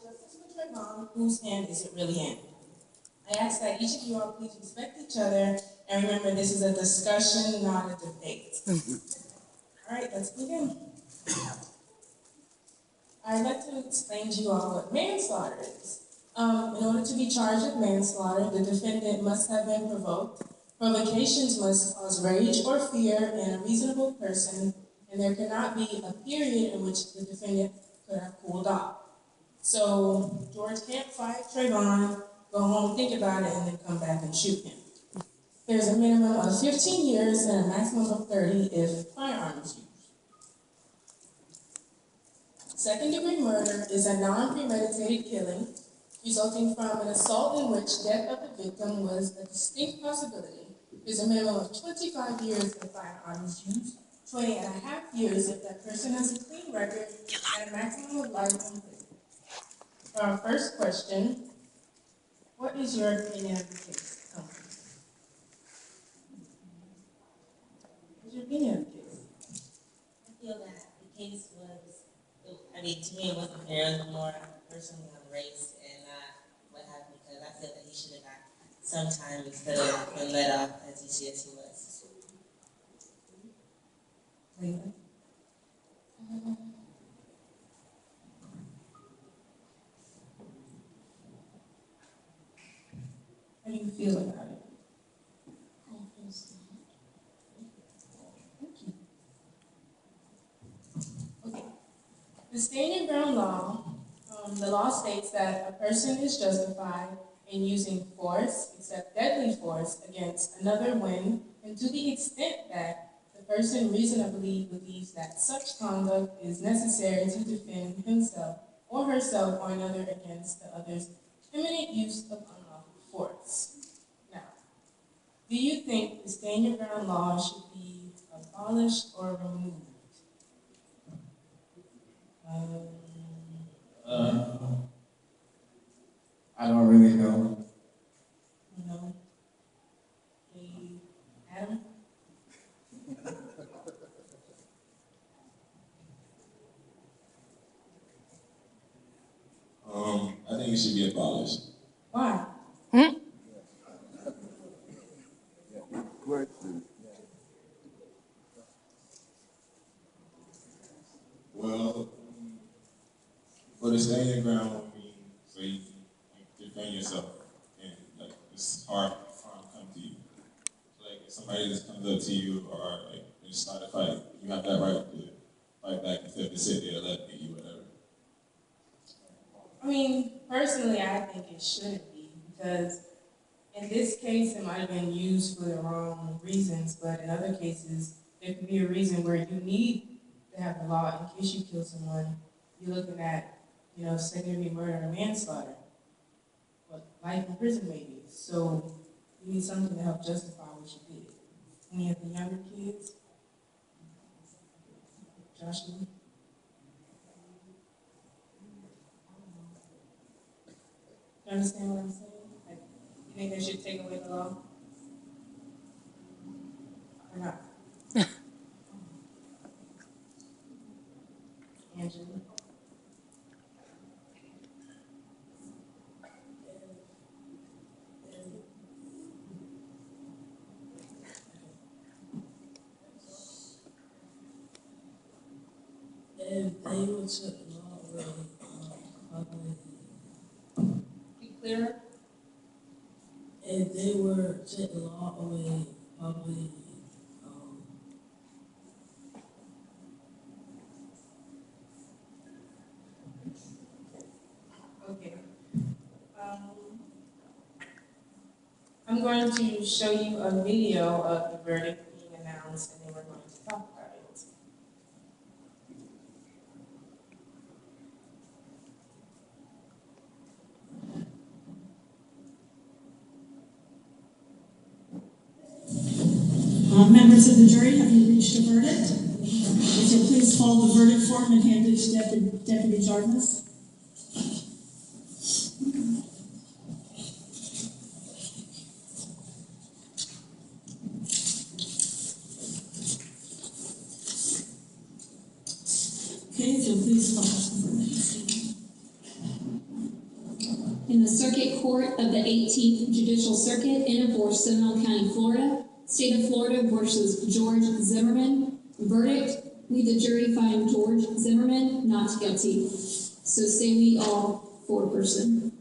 justice for Trayvon, whose hand is it really in? I ask that each of you all please respect each other and remember this is a discussion, not a debate. All right, let's begin. I'd like to explain to you all what manslaughter is. In order to be charged with manslaughter, the defendant must have been provoked. Provocations must cause rage or fear in a reasonable person, and there cannot be a period in which the defendant could have cooled off. So George can't fight Trayvon, go home, think about it, and then come back and shoot him. There's a minimum of 15 years and a maximum of 30 if firearms used. Second-degree murder is a non-premeditated killing resulting from an assault in which death of the victim was a distinct possibility. There's a minimum of 25 years if firearms used, 20 and a half years if that person has a clean record, and a maximum of life in prison. For our first question, what is your opinion of the case? What's your opinion of the case? I feel that the case was, to me it wasn't fair. It was more personally on race and not what happened, because I feel that he should have got some time instead of been let off as easy as he was. Leland? How do you feel about it? I feel sad. Thank you. Okay. The stand your ground law, the law states that a person is justified in using force, except deadly force, against another when, and to the extent that the person reasonably believes that such conduct is necessary to defend himself or herself or another against the other's imminent use of unlawful force. Now, do you think the stand your ground law should be abolished or removed? I don't really know. No. Hey, Adam? I think it should be abolished. Why? Well, for the stand your ground, so you can defend yourself, and like it's hard harm come to you. Like if somebody just comes up to you or like you start a fight, you have that right to fight back instead of to sit there and let it you whatever. I mean, personally, I think it shouldn't be, because in this case, it might have been used for the wrong reasons, but in other cases, there could be a reason where you need to have the law in case you kill someone. You're looking at, second-degree murder or manslaughter, but life in prison maybe. So you need something to help justify what you did. Any of the younger kids? Joshua? You understand what I'm saying? Like, you think they should take away the law? Or not? Angela? If they would took the law away, probably, Be clearer? if they were to take the law away, probably, Okay. I'm going to show you a video of the verdict being announced, and then we're going to talk about it. Members of the jury, have you reached a verdict? Would you please fold the verdict form and hand it to Deputy Jarvis? Okay, so please call us the verdict. Court of the 18th Judicial Circuit in and for Seminole County, Florida. State of Florida versus George Zimmerman. Verdict: we the jury find George Zimmerman not guilty. So say we all four-person.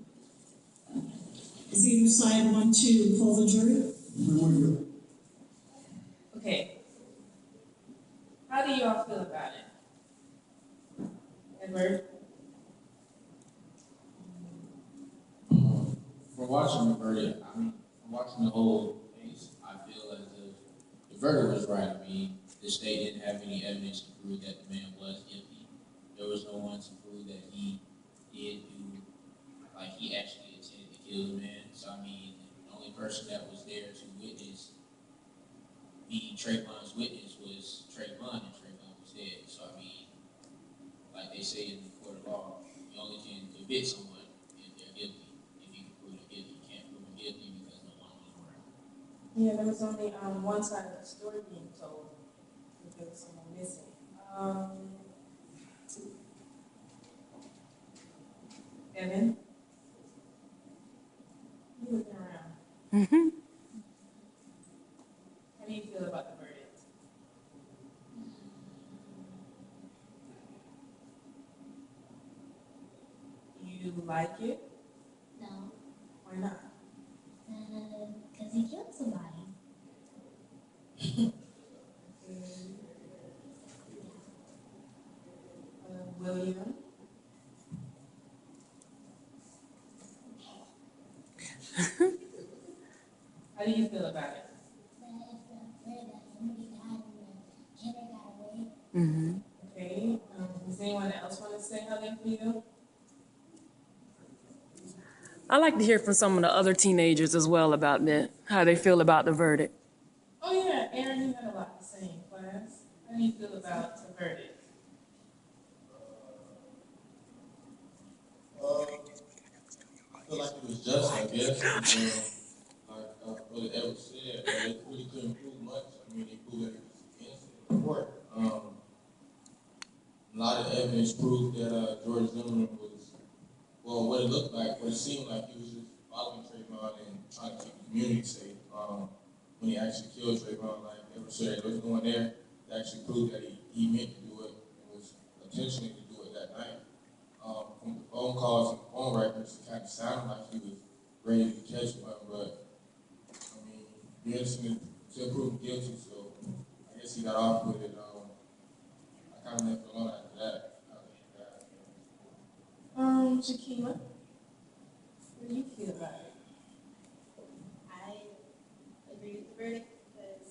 Does either side want to poll the jury? Okay. How do you all feel about it? Edward? From watching the verdict, from watching the whole case, I feel as if the verdict was right. The state didn't have any evidence to prove that the man was guilty. There was no one to prove that he did do, he actually intended to kill the man. So, the only person that was there to witness, be Trayvon's witness, was Trayvon, and Trayvon was dead. So, like they say in the court of law, you only can convict someone if they're guilty. If you can prove they're guilty, you can't prove them guilty because no one was around. Yeah, there was only one side of the story being told. There was someone missing. Evan? You looking around. Mm-hmm. How do you feel about the verdict? You like it? No, Why not? because he killed somebody. William? How do you feel about it? Mm-hmm. Okay. Does anyone else want to say how they feel? I like to hear from some of the other teenagers as well about that, how they feel about the verdict. Oh yeah, Aaron, you had a lot to say in class. How do you feel about the verdict? I feel like it was just, I guess. Like Brother Edward said, they really couldn't prove much. They proved that he was innocent in court. A lot of evidence proved that George Zimmerman was, well, what it looked like, what it seemed like, he was just following Trayvon and trying to keep the community safe. When he actually killed Trayvon, like Edward said, there was no one there that actually proved that he meant to do it and was intentionally to do it that night. From the phone calls and the phone records, it kind of sounded like he was ready to catch one, but the innocent still proved guilty, so I guess he got off with it. I kind of left it alone after that. Shakima, what do you feel about it? I agree with the verdict because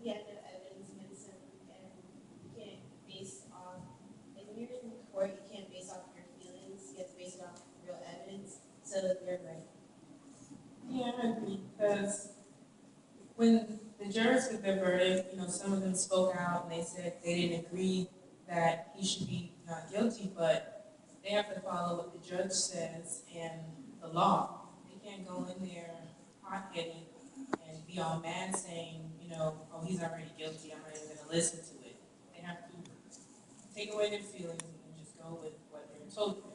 he had no evidence against him, and you can't base off, like when you're in court, you can't base off your feelings, you have to base it off real evidence, so you're right. Yeah, I agree, because when the jurors took their verdict, some of them spoke out and they said they didn't agree that he should be not guilty, but they have to follow what the judge says and the law. They can't go in there hot-headed and be all mad saying, oh, he's already guilty, I'm not even going to listen to it. They have to take away their feelings and just go with what they're told to do.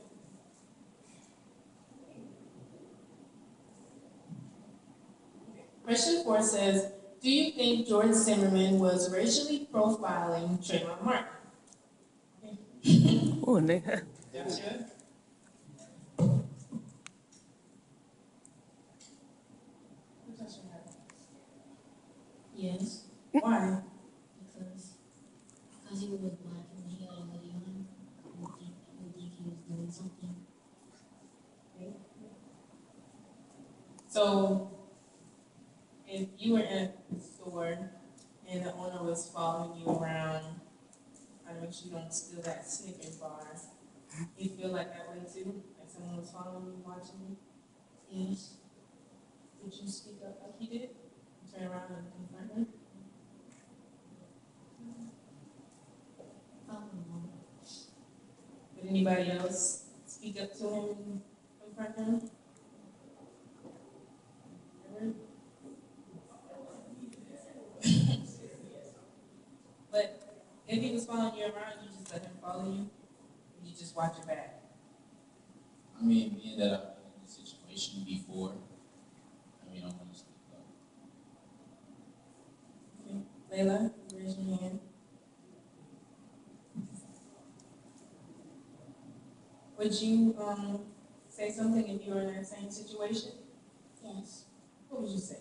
Question 4 says, do you think George Zimmerman was racially profiling Trayvon Martin? Oh, nigga. Joshua? Yes, Why? because he was black and he had a hoodie on. I would think he was doing something. So, if you were in a store and the owner was following you around, trying to make sure you don't steal that Snickers bar, you feel like that way too? Like someone was following you, watching you? Yes. Would you speak up like he did? Turn around and confront him? Would anybody else speak up to him and confront him? But if he was following you around, you just let him follow you, and you just watch your back. Being that I've been in this situation issue before, I mean, I want to speak up. Okay. Layla, raise your hand. Would you say something if you were in that same situation? Yes. What would you say?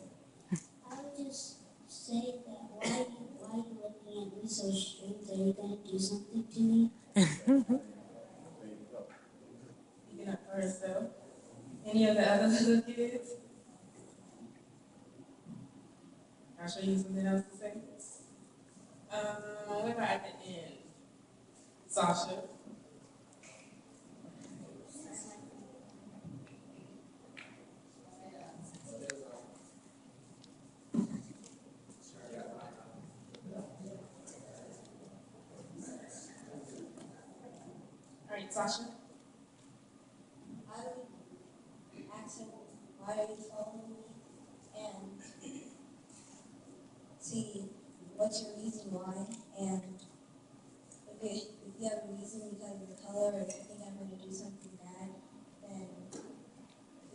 I would just say that why are you looking at me so strange? Are you gonna do something to me? Speaking up for herself. Any of the other little kids? I'll show you something else to say. What about at the end? Sasha. All right, Sasha. I would ask him, why are you following me? And see what's your reason why. And if you have a reason because of the color, or if you think I'm going to do something bad, then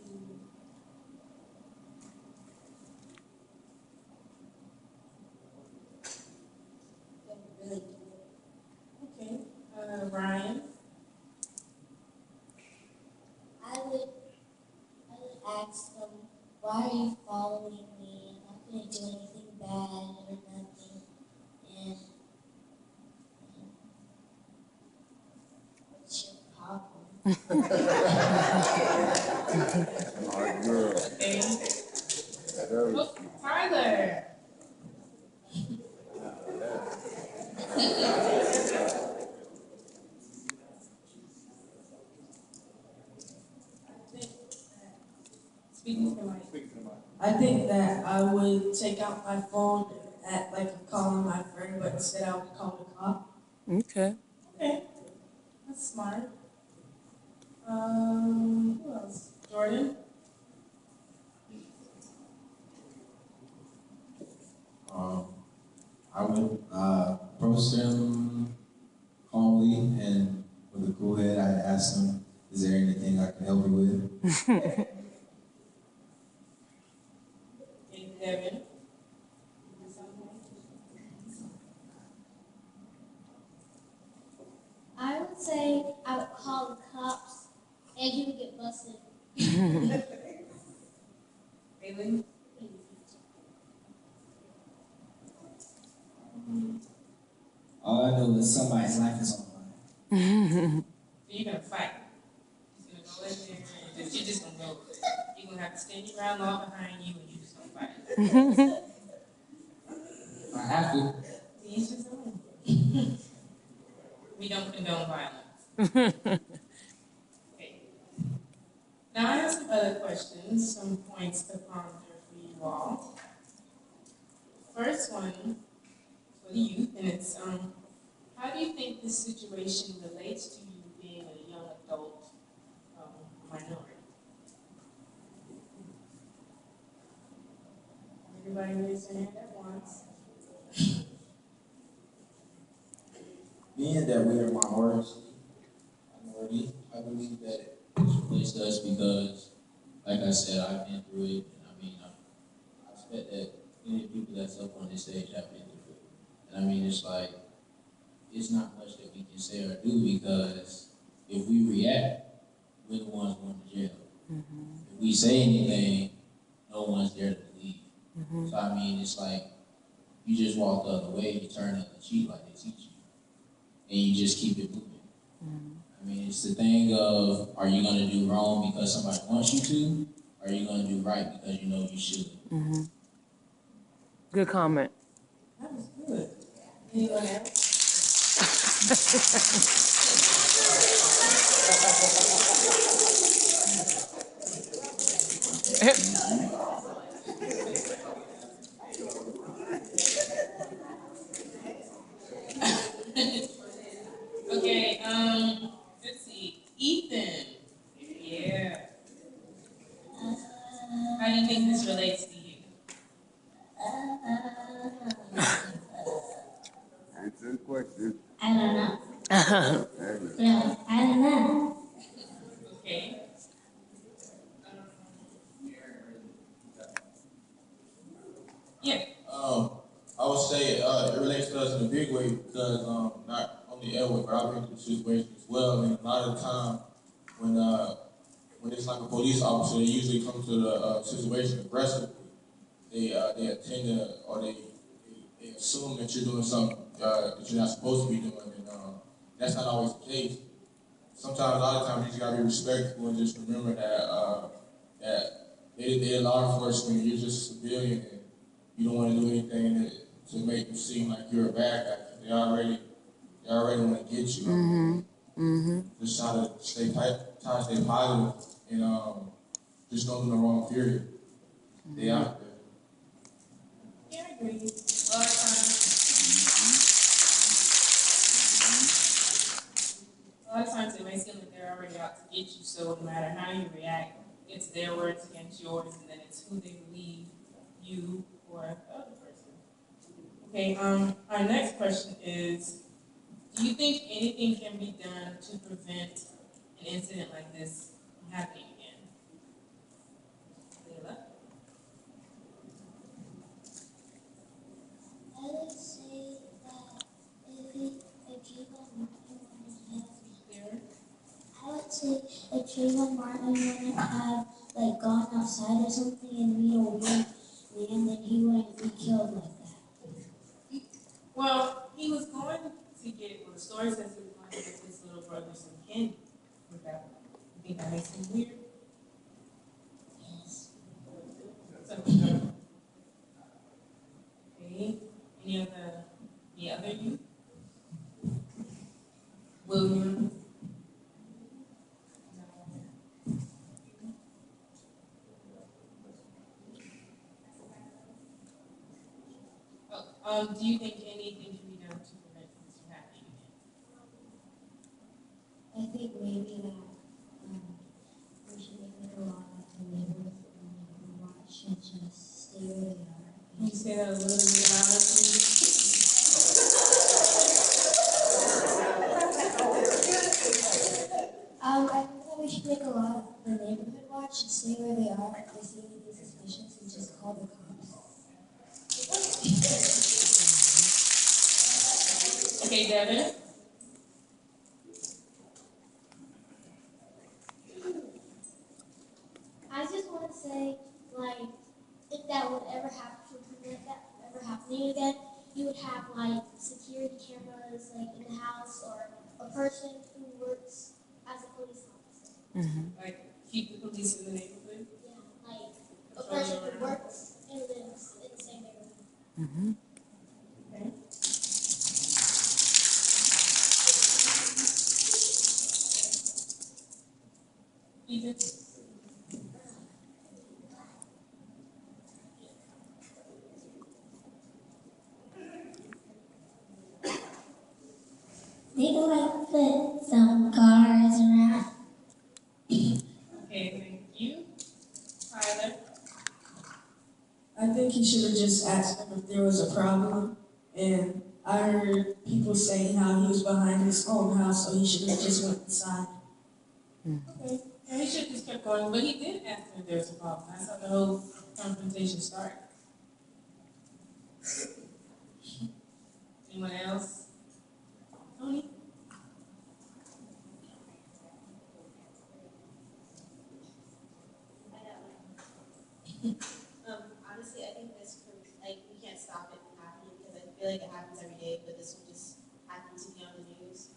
you don't really do it. Okay. Ryan. I would ask them, why are you following me? I'm not gonna do anything bad or nothing. And what's your problem? Hard girl. Okay. Very Oh, Tyler. Speaking to the mic. I think that I would take out my phone and act like I'm calling my friend, but instead I would call the cop. Okay. Okay. That's smart. Who else? Jordan. I would approach him calmly and with a cool head. I'd ask him, is there anything I can help you with? And Devin. I would say I would call the cops and he would get busted. Bailey. All I know is somebody's life is on the line. So you're gonna fight. You're gonna go in there and you're just gonna go. You're gonna have to stand your ground law behind you and you're just gonna fight. I have to. Each his own. We don't condone violence. Okay. Now I have some other questions, some points to ponder for you all. First one for the youth, and it's how do you think this situation relates to you being a young adult minority? Everybody raise their hand at once. Being that we are minority, I believe that it relates to us because, like I said, I've been through it, and I mean, I expect that many people that's up on this stage have been through it. And I mean, it's like, it's not much that we can say or do because if we react, we're the ones going to jail. If we say anything, no one's there to believe. So I mean, it's like, you just walk the other way, you turn the other cheek like they teach you. And you just keep it moving. I mean, it's the thing of, are you going to do wrong because somebody wants you to? Or are you going to do right because you know you should? Good comment. That was good. Anyone else? Okay, let's see. Ethan. Yeah. How do you think this relates to you? Answer the question. I don't know. There you go. No, I don't know. Okay. I've been through situations as well, and a lot of the time when it's like a police officer, they usually come to the situation aggressively. They attend to, or they assume that you're doing something that you're not supposed to be doing, and that's not always the case. Sometimes, a lot of times, you just gotta be respectful and just remember that they're law enforcement, and you're just a civilian, and you don't want to do anything to make them seem like you're a bad guy. They already want to get you. Just try to stay positive, and just don't do no wrong. Period. They out there. Yeah, I agree. A lot of times it may seem like they're already out to get you, so no matter how you react, it's their words against yours, and then it's who they believe, you or the other person. Okay, our next question is, do you think anything can be done to prevent an incident like this from happening again? Layla? I would say that if Trayvon Martin wouldn't have, I would say if Trayvon Martin wouldn't have like gone outside or something and meet a weird man, then he wouldn't be killed like that. Well, he was going to get, well, the story says he was going to get his little brother some candy with that. You think that makes him weird? Yes. So, okay. Any other youth? William? Do you think anything can be done to prevent this from happening again? I think maybe that we should make like a law that the neighbors watch and just stay where they are. Can you say that a little bit louder, please? I think that we should make a law that the neighborhood watch and stay where they are. If they see anything suspicious, and just call the cops. Okay, Devin? I just want to say, like, if that would ever happen to prevent that from ever happening again, you would have like security cameras like in the house or a person who works as a police officer. Like, keep the police in the neighborhood? Yeah, like a person who works and lives in the same neighborhood. Okay. Ethan? They could like put some cars around. Okay, thank you. Tyler? I think he should have just asked them if there was a problem. And I heard people saying how he was behind his own house, so he should have just went inside. Okay. Yeah, he should have just kept going, but he did ask him if there was a problem. That's how the whole confrontation started. Anyone else? Tony? Honestly, I think this proves, like, we can't stop it from happening because I feel like it happens every day, but this one just happened to be on the news.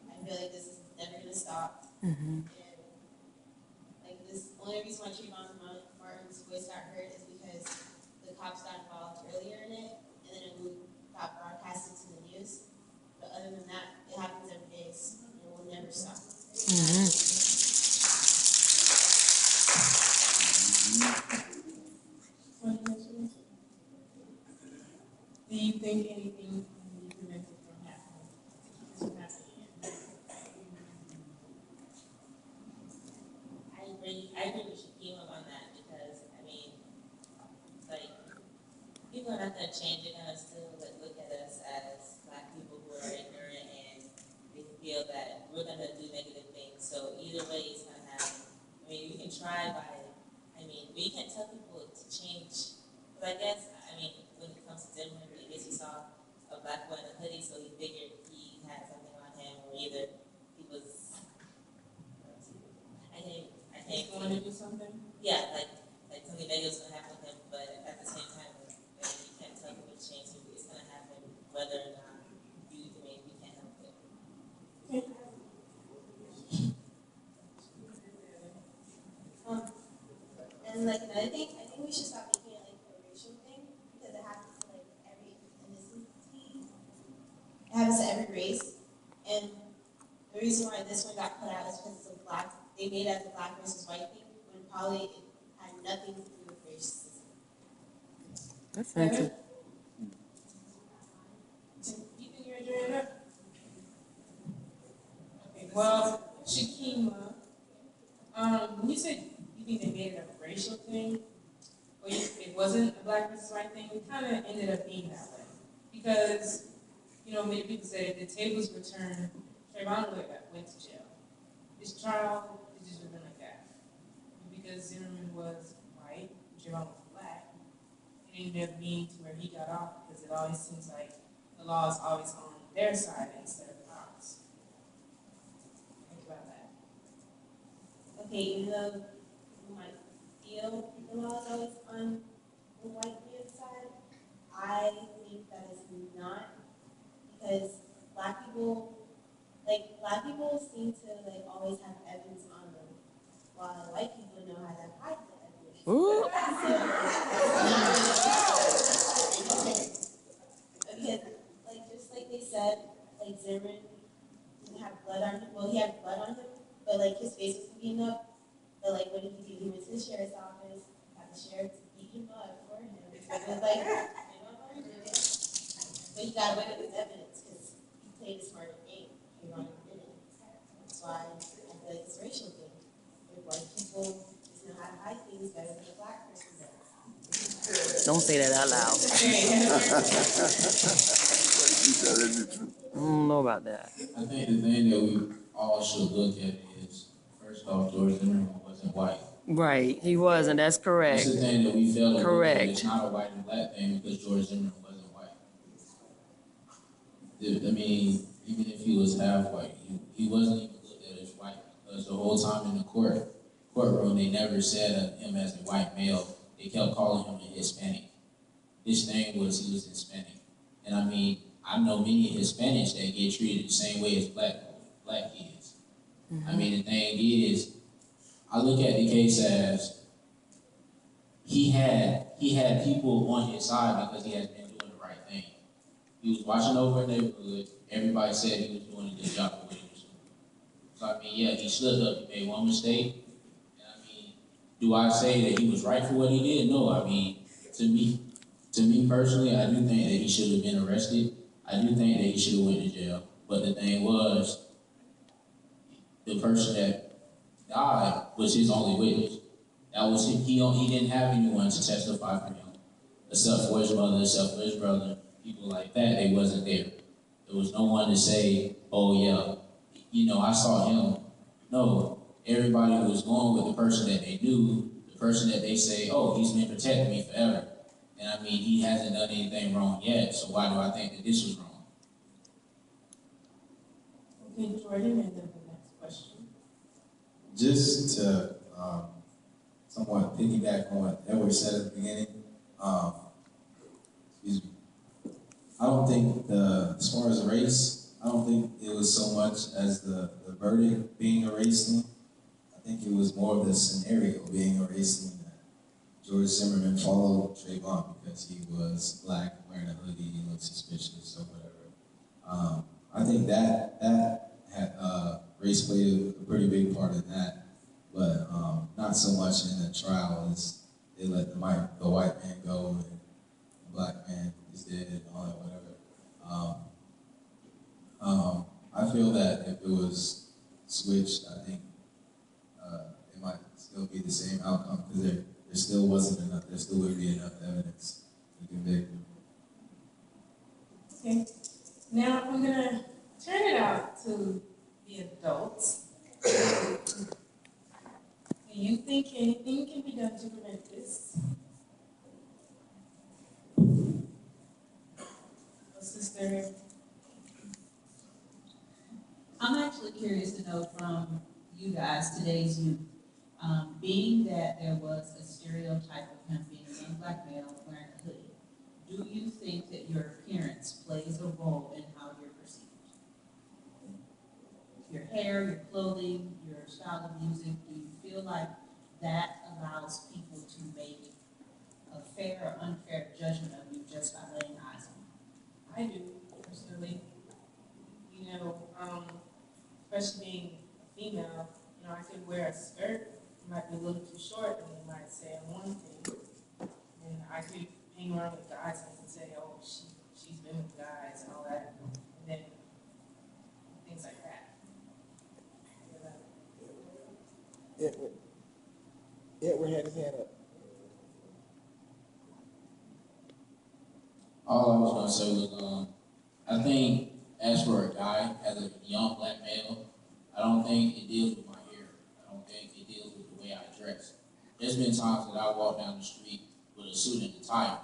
I feel like this is never going to stop. And, like, this only reason why Trayvon Martin's voice got heard is because the cops got involved earlier in it, and then it got broadcasted to the news. But other than that, it happens every day, so it will never stop. Do you think anything can be prevented from happening? I agree with Shaquille on that because, I mean, like, people are not going to change. They're going to still look at us as Black people who are ignorant and they feel that we're going to do negative things. So either way, it's going to happen. I mean, we can try we can't tell people to change. But I guess, when it comes to Denver, I guess he saw a Black boy in a hoodie, so he figured he had something on him or either he was, I can't going to do something? Yeah, like something negative was gonna happen to him, but at the same time, like, you can't tell him which change it's gonna happen, whether or not you, I mean, we can't help it. And like another thing, I think we should stop making it like a racial thing because it happens to like every ethnicity. It happens to every race. And the reason why this one got put out is because it's a black, they made it as a black versus white thing when probably it had nothing to do with racism. That's interesting. You think you're doing that? Okay, well, Shakima, when you said you think they made it a racial thing, or it wasn't a black versus white thing, it kind of ended up being that way. Because, you know, many people say if the tables were turned, Trayvon went to jail. His trial is just been like that. And because Zimmerman was white, Trayvon was black, it ended up being to where he got off because it always seems like the law is always on their side instead of ours. Think about that. Okay, even though you might feel the law is always on the white man's side, I think that is not because black people seem to like always have evidence on them, while white people know how to hide the evidence. Ooh. Because, like, just like they said, like Zimmerman didn't have blood on him. Well, he had blood on him, but like his face was beaten up. But like, what did he do? He went to the sheriff's office, had the sheriff beat him up for him. It was like, you know what I'm doing? But he got away with his evidence because he played a smarter game. He wrong didn't. That's why I feel like it's a racial thing. If white people just know how to hide things better than a black person does. Don't say that out loud. I don't know about that. I think the thing that we all should look at is, first off, George Zimmerman wasn't white. Right, he wasn't. That's correct. That's the thing that we fail to look Correct. at. It's not a white and black thing because George Zimmerman wasn't white. I mean, even if he was half white, he wasn't even looked at as white because the whole time in the courtroom, they never said of him as a white male. They kept calling him a Hispanic. His thing was he was Hispanic. And I mean, I know many Hispanics that get treated the same way as black kids. Mm-hmm. I mean, the thing is, I look at the case as he had people on his side because he has been doing the right thing. He was watching over a neighborhood. Everybody said he was doing a good job of what he was doing. So I mean, yeah, he stood up. He made one mistake. And I mean, do I say that he was right for what he did? No. I mean, to me personally, I do think that he should have been arrested. I do think that he should have went to jail. But the thing was, the person that died was his only witness. That was him. He didn't have anyone to testify for him, except for his mother, except for his brother, people like that. They wasn't there. There was no one to say, "Oh yeah, you know, I saw him." No, everybody was going with the person that they knew, the person that they say, "Oh, he's been protecting me forever." And I mean, he hasn't done anything wrong yet. So why do I think that this was wrong? Okay, Jordan, and then the next question. Just to somewhat piggyback on what Edward said at the beginning, excuse me. I don't think as far as race, I don't think it was so much as the verdict being a race thing. I think it was more of the scenario being a race thing that George Zimmerman followed Trayvon because he was black, wearing a hoodie, he looked suspicious or whatever. I think that had race played a pretty big part in that, but not so much in the trial as they let the white man go and the black man is dead and all that, whatever. I feel that if it was switched, I think it might still be the same outcome because there still wasn't enough, there still wouldn't be enough evidence to convict him. Okay, now I'm gonna turn it out to the adults. Do you think anything can be done to prevent this? I'm you guys, today's youth, being that there was a stereotype of him being a young black male wearing a hoodie, do you think that your appearance plays a role in how you're perceived? Your hair, your clothing, your style of music, do you feel like that allows people to make a fair or unfair judgment of you just by laying eyes on you? I do, personally. You know, especially being a female, you know, I could wear a skirt, it might be a little too short, and they might say one thing. And I could hang around with guys and say, oh, she's been with guys and all that. And then things like that. Edward had his hand up. All I was gonna say was, I think as for a guy, as a young black male, I don't think it deals with my hair. I don't think it deals with the way I dress. There's been times that I walk down the street with a suit and a tie on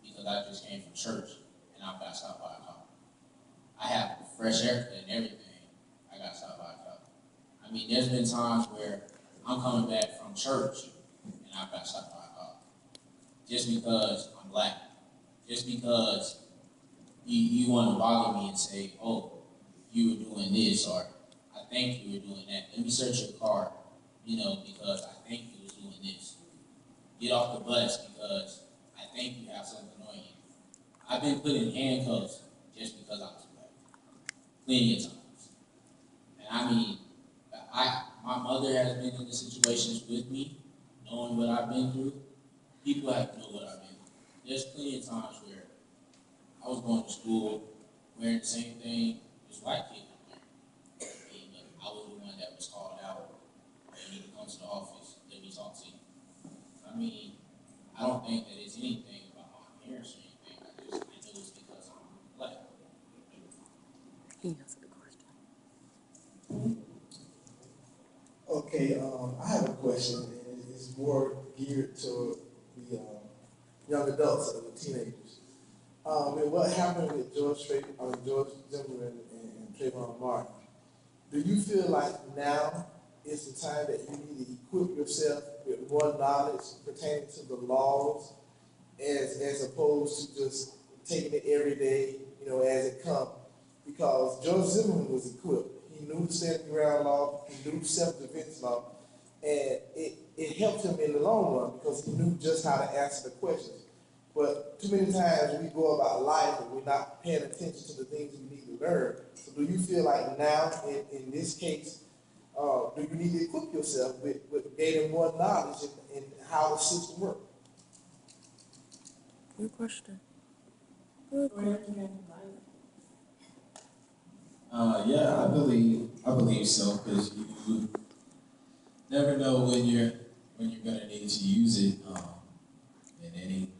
because I just came from church and I got stopped by a cop. I have a fresh haircut and everything. I got stopped by a cop. I mean, there's been times where I'm coming back from church and I got stopped by a cop just because I'm black. Just because you want to bother me and say, oh, you were doing this, or I think you were doing that. Let me search your car, because I think you was doing this. Get off the bus because I think you have something on you. I've been put in handcuffs just because I was black. Plenty of times. And I mean, my mother has been in the situations with me, knowing what I've been through. People have to know what I've been through. There's plenty of times where I was going to school wearing the same thing as white kids were wearing. And I was the one that was called out. You need to come to the office, let me talk to you. I mean, I don't think that it's anything about my appearance or anything. I know it's because I'm black. He answered the question. Okay, I have a question, and it's more geared to the young adults and the teenagers. And what happened with George Zimmerman and Trayvon Martin? Do you feel like now is the time that you need to equip yourself with more knowledge pertaining to the laws, as opposed to just taking it every day, as it comes? Because George Zimmerman was equipped. He knew the standing ground law, he knew self-defense law, and it helped him in the long run because he knew just how to answer the questions. But too many times we go about life and we're not paying attention to the things we need to learn. So do you feel like now, in this case, do you need to equip yourself with gaining more knowledge in how the system works? Good question. Good question. Yeah, I believe so, because you never know when you're gonna need to use it in any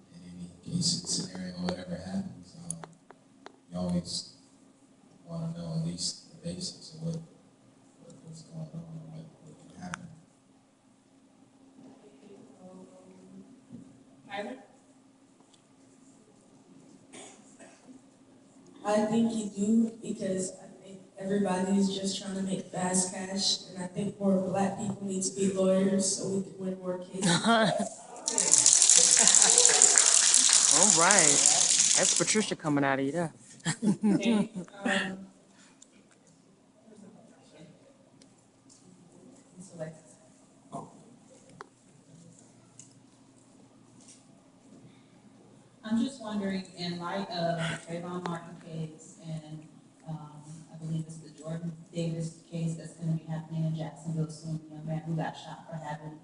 case scenario, whatever happens. You always want to know at least the basics of what's going on and what can happen. Tyler? I think you do, because I think everybody's just trying to make fast cash, and I think more black people need to be lawyers so we can win more cases. All right. That's Patricia coming out of you there. Okay, I'm just wondering, in light of the Trayvon Martin case and I believe it's the Jordan Davis case that's going to be happening in Jacksonville soon, the young man who got shot for having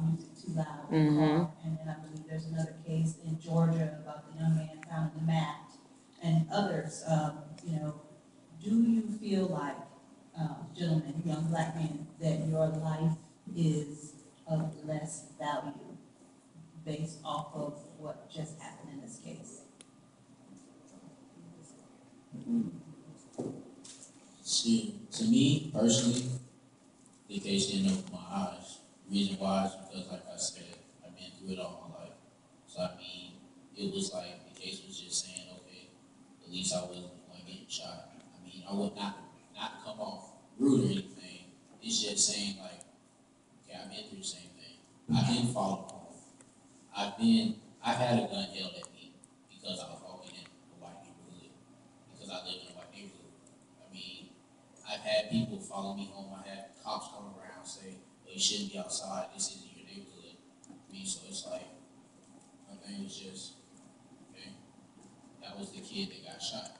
music too loud in the car. And then I believe there's another case in Georgia about the young man found in the mat and others. Do you feel like, gentlemen, young black men, that your life is of less value based off of what just happened in this case? See, to me, personally, the case didn't open my eyes. The reason why is because, like I said, I've been through it all my life. So, I mean, it was like the case was just saying, okay, at least I wasn't the one getting shot. I mean, I would not come off rude or anything. It's It's just saying like, okay, I've been through the same thing. I've been followed home. I've had a gun held at me because I was walking in a white neighborhood, because I live in a white neighborhood. I mean, I've had people follow me home. I had cops come around say, well, you shouldn't be outside. This isn't your neighborhood. I mean, so it's like, my thing was just, okay, that was the kid that got shot.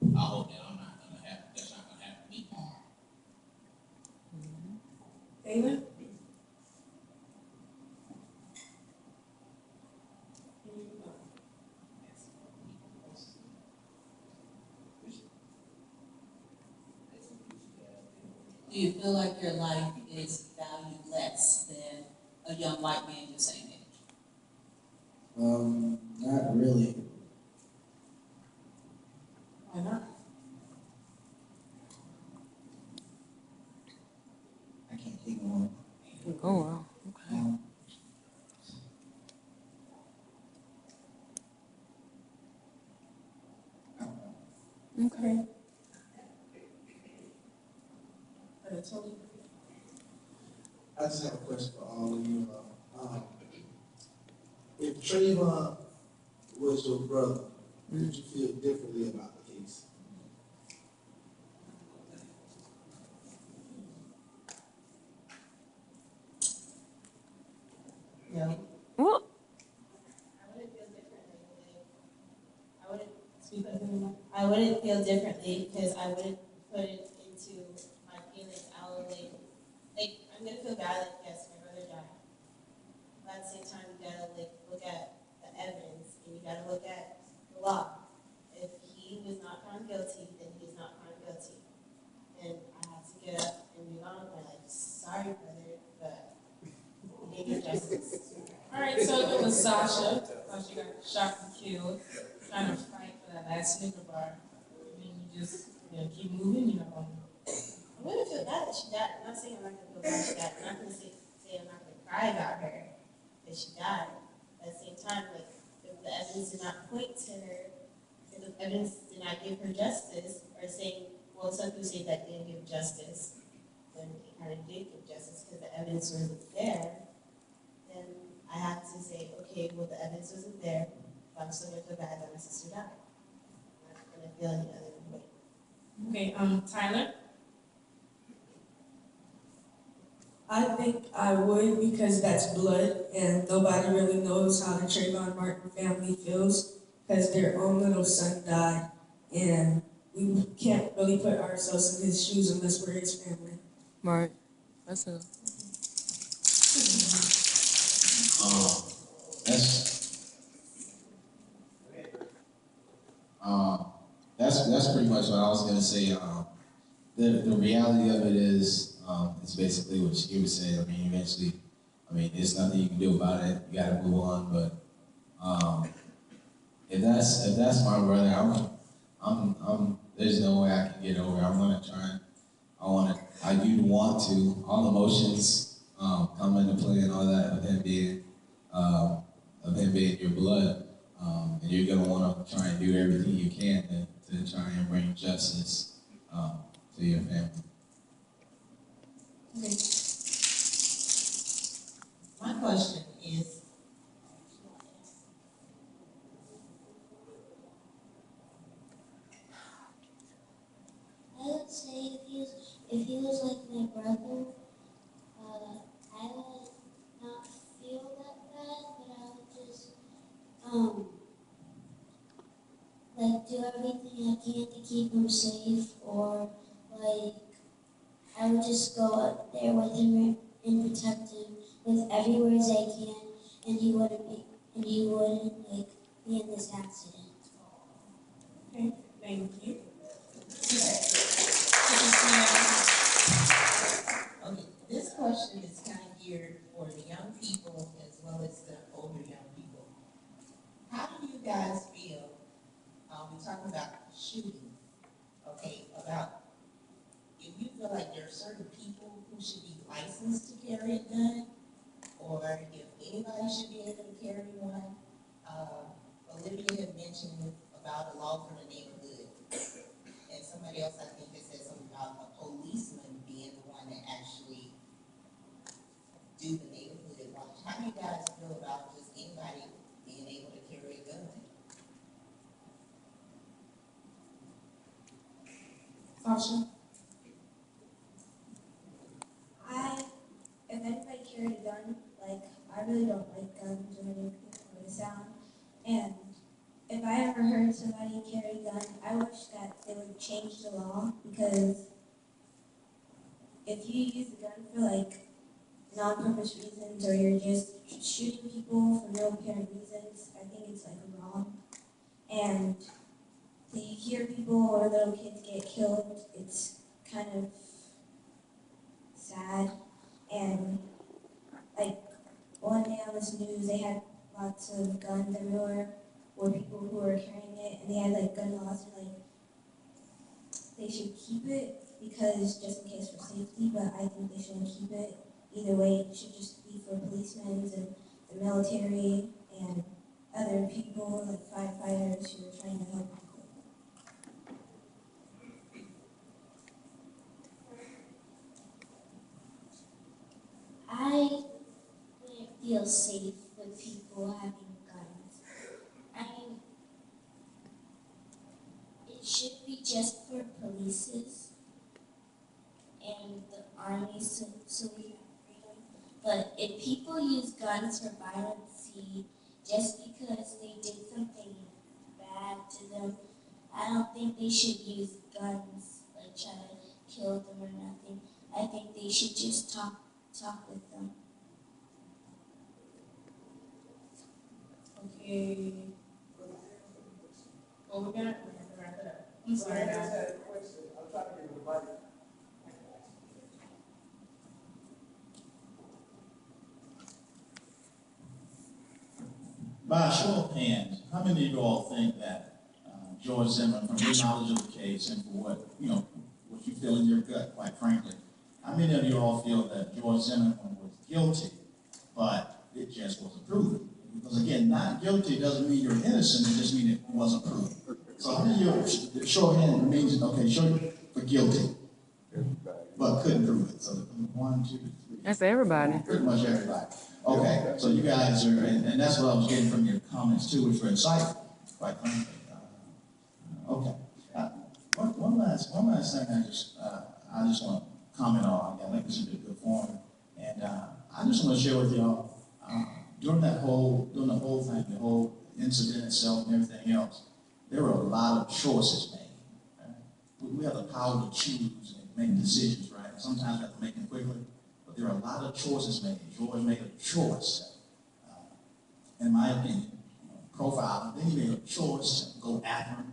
I hope that that's not gonna happen to me. Taylor? Do you feel like your life is valued less than a young white man your same age? Not really. Why not? I can't think of one. Oh, wow. Okay. Okay. I just have a question for all of you. If Trayvon was your brother, would you feel differently about the case? No. Well, I wouldn't feel differently. I wouldn't feel differently because I wouldn't put it into my feelings. I would like I'm gonna feel bad, like, yes, my brother died. But at the same time, you gotta look at the evidence and you gotta look at the law. If he was not found guilty, then he's not found guilty. And I have to get up and move on with my life. Sorry, brother, but you didn't get justice. All right, so if it was Sasha, how she got shot and killed, trying to fight for that last Snicker bar, I mean, you just keep moving, I wouldn't feel bad that she died. I'm not saying I'm not gonna feel bad she died. I'm not gonna say I'm not gonna cry about her that she died. But at the same time, like, if the evidence did not point to her, if the evidence did not give her justice, or saying, well, some people say that didn't give justice, then it kind of did give justice because the evidence wasn't there. Then I have to say, okay, well, the evidence wasn't there, but I'm still gonna feel bad that my sister died. I'm not gonna feel any other way. Okay, Tyler? I think I would because that's blood and nobody really knows how the Trayvon Martin family feels because their own little son died and we can't really put ourselves in his shoes unless we're his family. right. That's a. That's pretty much what I was gonna say. The reality of it is basically what she was saying. I mean, eventually, there's nothing you can do about it. You gotta move on. But if that's my brother, there's no way I can get over it. I'm gonna try. I do want to. All emotions come into play and all that of him being your blood, and you're gonna want to try and do everything you can to try and bring justice to your family. Okay. My question is, I would say if he was like my brother, I would not feel that bad, but I would just like do everything I can to keep him safe, or like I would just go up there with him and protect him with every words I can, and he wouldn't like be in this accident. Okay, thank you. okay, this question is kind of geared for the young people as well as the older young people. How do you guys feel? We're talking about shooting, okay, about if you feel like there are certain people who should be licensed to carry a gun, or if anybody should be able to carry one. Olivia had mentioned about a law for the neighborhood, and somebody else I think had said something about a policeman being the one that actually do the neighborhood watch. How do you guys feel about just anybody being able to carry a gun? Sasha? If anybody carried a gun, like, I really don't like guns or anything they sound. And if I ever heard somebody carry a gun, I wish that they would change the law, because if you use a gun for like non-purpose reasons, or you're just shooting people for no apparent reasons, I think it's like wrong. And to hear people or little kids get killed, it's kind of sad. And like one day on this news, they had lots of guns everywhere, or people who were carrying it, and they had like gun laws, and like they should keep it because just in case for safety. But I think they shouldn't keep it. Either way, it should just be for policemen and the military and other people like firefighters who are trying to help people. I wouldn't feel safe with people having guns. I mean, it should be just for polices and the army, so we have freedom. But if people use guns for violence, just because they did something bad to them, I don't think they should use guns, like try to kill them or nothing. I think they should just talk with them. Okay. Well, we have to wrap it up. I'm sorry, I just guys. had a question. I'm trying to get the mic. By a show of hands, how many of you all think that George Zimmerman, from your knowledge of the case and for what you feel in your gut, quite frankly, how many of you all feel that George Zimmerman was guilty, but it just wasn't proven? Because again, not guilty doesn't mean you're innocent; it just means it wasn't proven. So how many of you, show of hands means okay, show for guilty, but couldn't prove it? So 1, 2, 3. That's everybody. Pretty much everybody. Okay, so you guys are, and that's what I was getting from your comments too, which were insightful, quite frankly. Okay. One last thing I just want to comment on. I think this is a good forum, and I just want to share with y'all during the whole thing, the whole incident itself and everything else, there were a lot of choices made. Right? We have the power to choose and make decisions, right? Sometimes we have to make them quickly. There are a lot of choices made. George made a choice, in my opinion, profile. Then he made a choice to go after him.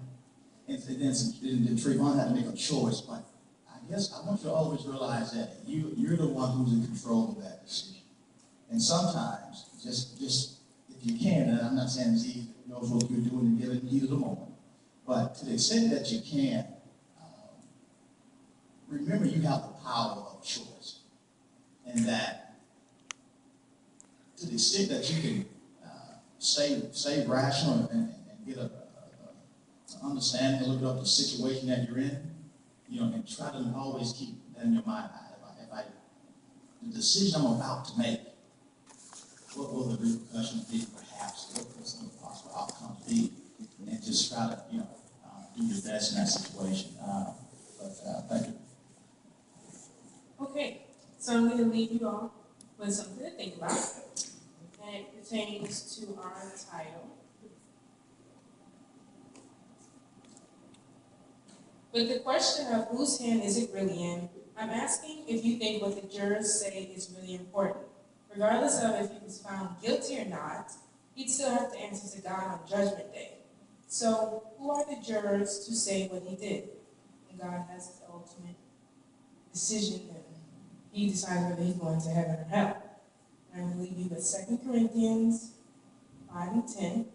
And then Trayvon had to make a choice. But I guess I want you to always realize that you're the one who's in control of that decision. And sometimes, just if you can, and I'm not saying he knows what you're doing and give it heat of the moment, but to the extent that you can, remember you have the power of choice. And that to the extent that you can stay rational and get a understanding a little bit of the situation that you're in, and try to always keep that in your mind. The decision I'm about to make, what will the repercussions be, perhaps? What will some of the possible outcomes be? And just try to, do your best in that situation. Thank you. Okay, so I'm going to leave you all with something to think about, and it pertains to our title. With the question of whose hand is it really in, I'm asking if you think what the jurors say is really important. Regardless of if he was found guilty or not, he'd still have to answer to God on Judgment Day. So, who are the jurors to say what he did? And God has the ultimate decision, and he decides whether he's going to heaven or hell. And I'm going to leave you with 2 Corinthians 5 and 10.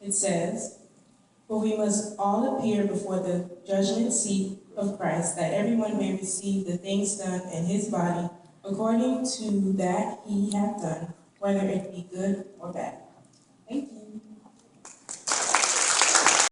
It says, "For we must all appear before the judgment seat of Christ, that everyone may receive the things done in his body according to that he hath done, whether it be good or bad." Thank you.